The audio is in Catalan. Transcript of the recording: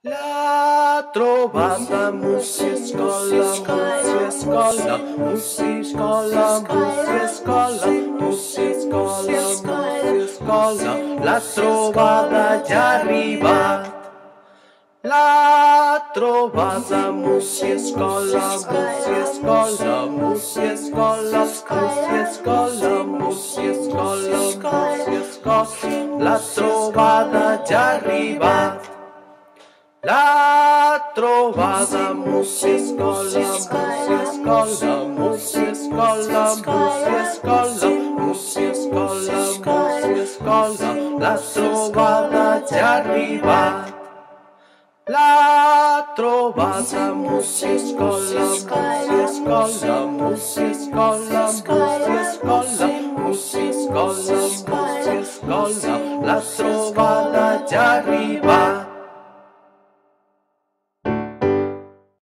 La trovata musiescola, musiescola, musiescola, musiescola, musiescola, musiescola, la trovata già arriva. La trovata musiescola, musiescola, musiescola, musiescola, musiescola, musiescola, la trovata già arriva. La trovata musiescola, musiescola, musiescola, musiescola, musiescola, musiescola, la trovata già arriva. La trovata musiescola, musiescola, musiescola, musiescola, musiescola, musiescola, la trovata già arriva.